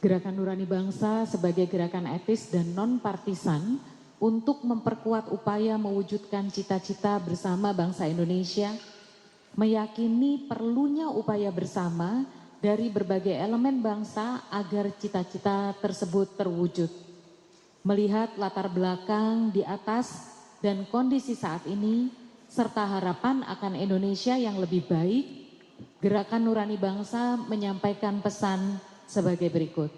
Gerakan Nurani Bangsa sebagai gerakan etis dan non-partisan untuk memperkuat upaya mewujudkan cita-cita bersama bangsa Indonesia, meyakini perlunya upaya bersama dari berbagai elemen bangsa agar cita-cita tersebut terwujud. Melihat latar belakang di atas dan kondisi saat ini, serta harapan akan Indonesia yang lebih baik, Gerakan Nurani Bangsa menyampaikan pesan sebagai berikut.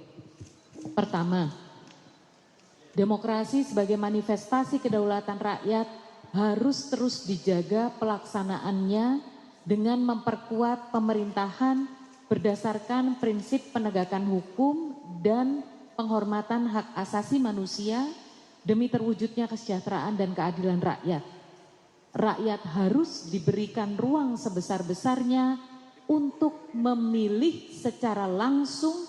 Pertama, demokrasi sebagai manifestasi kedaulatan rakyat harus terus dijaga pelaksanaannya dengan memperkuat pemerintahan berdasarkan prinsip penegakan hukum dan penghormatan hak asasi manusia demi terwujudnya kesejahteraan dan keadilan rakyat. Rakyat harus diberikan ruang sebesar-besarnya untuk memilih secara langsung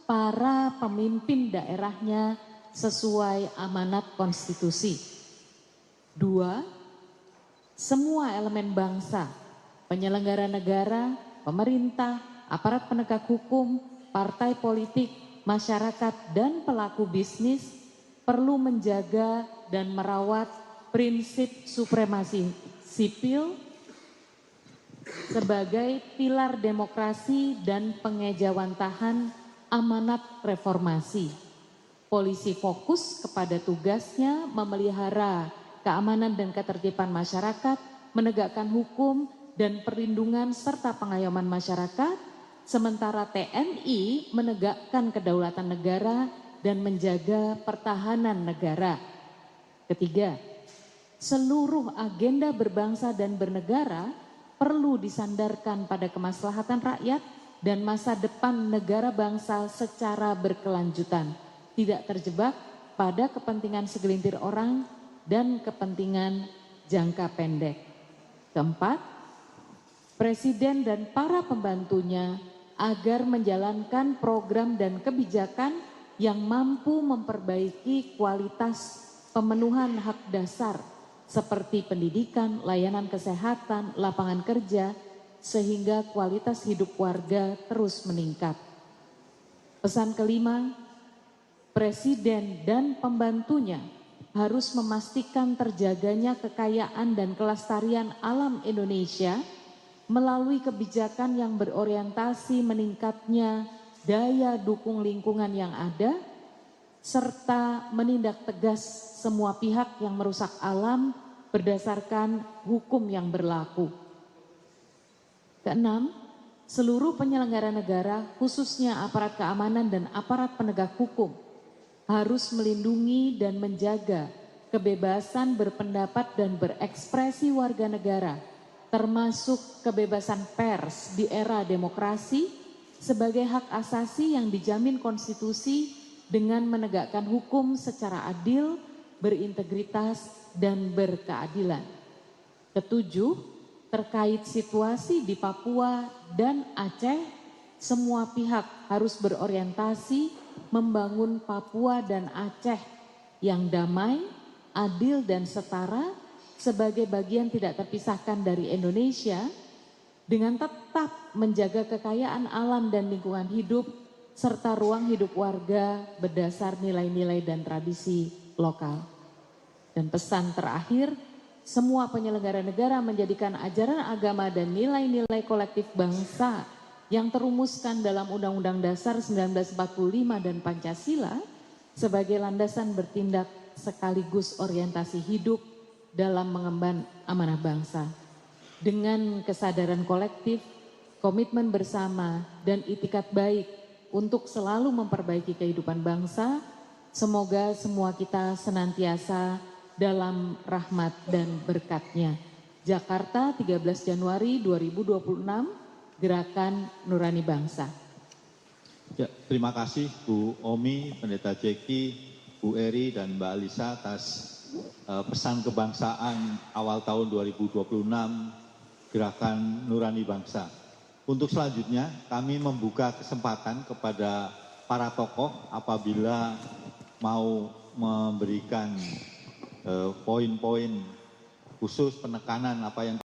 para pemimpin daerahnya sesuai amanat konstitusi. 2. Semua elemen bangsa, penyelenggara negara, pemerintah, aparat penegak hukum, partai politik, masyarakat, dan pelaku bisnis perlu menjaga dan merawat prinsip supremasi sipil sebagai pilar demokrasi dan pengejawantahan amanat reformasi. Polisi fokus kepada tugasnya memelihara keamanan dan ketertiban masyarakat, menegakkan hukum dan perlindungan serta pengayoman masyarakat, sementara TNI menegakkan kedaulatan negara dan menjaga pertahanan negara. Ketiga, seluruh agenda berbangsa dan bernegara perlu disandarkan pada kemaslahatan rakyat dan masa depan negara bangsa secara berkelanjutan, tidak terjebak pada kepentingan segelintir orang dan kepentingan jangka pendek. Keempat, Presiden dan para pembantunya agar menjalankan program dan kebijakan yang mampu memperbaiki kualitas pemenuhan hak dasar seperti pendidikan, layanan kesehatan, lapangan kerja, sehingga kualitas hidup warga terus meningkat. Pesan kelima, Presiden dan pembantunya harus memastikan terjaganya kekayaan dan kelestarian alam Indonesia melalui kebijakan yang berorientasi meningkatnya daya dukung lingkungan yang ada, serta menindak tegas semua pihak yang merusak alam berdasarkan hukum yang berlaku. Keenam, seluruh penyelenggara negara, khususnya aparat keamanan dan aparat penegak hukum, harus melindungi dan menjaga kebebasan berpendapat dan berekspresi warga negara, termasuk kebebasan pers di era demokrasi sebagai hak asasi yang dijamin konstitusi dengan menegakkan hukum secara adil, berintegritas, dan berkeadilan. Ketujuh, terkait situasi di Papua dan Aceh, semua pihak harus berorientasi membangun Papua dan Aceh yang damai, adil, dan setara sebagai bagian tidak terpisahkan dari Indonesia dengan tetap menjaga kekayaan alam dan lingkungan hidup serta ruang hidup warga berdasar nilai-nilai dan tradisi lokal. Dan pesan terakhir, semua penyelenggara negara menjadikan ajaran agama dan nilai-nilai kolektif bangsa yang terumuskan dalam Undang-Undang Dasar 1945 dan Pancasila sebagai landasan bertindak sekaligus orientasi hidup dalam mengemban amanah bangsa. Dengan kesadaran kolektif, komitmen bersama, dan itikat baik untuk selalu memperbaiki kehidupan bangsa, semoga semua kita senantiasa dalam rahmat dan berkat-Nya. Jakarta, 13 Januari 2026, Gerakan Nurani Bangsa. Ya, terima kasih Bu Omi, Pendeta Jeki, Bu Eri, dan Mbak Alisa atas pesan kebangsaan awal tahun 2026 Gerakan Nurani Bangsa. Untuk selanjutnya kami membuka kesempatan kepada para tokoh apabila mau memberikan poin-poin khusus penekanan apa yang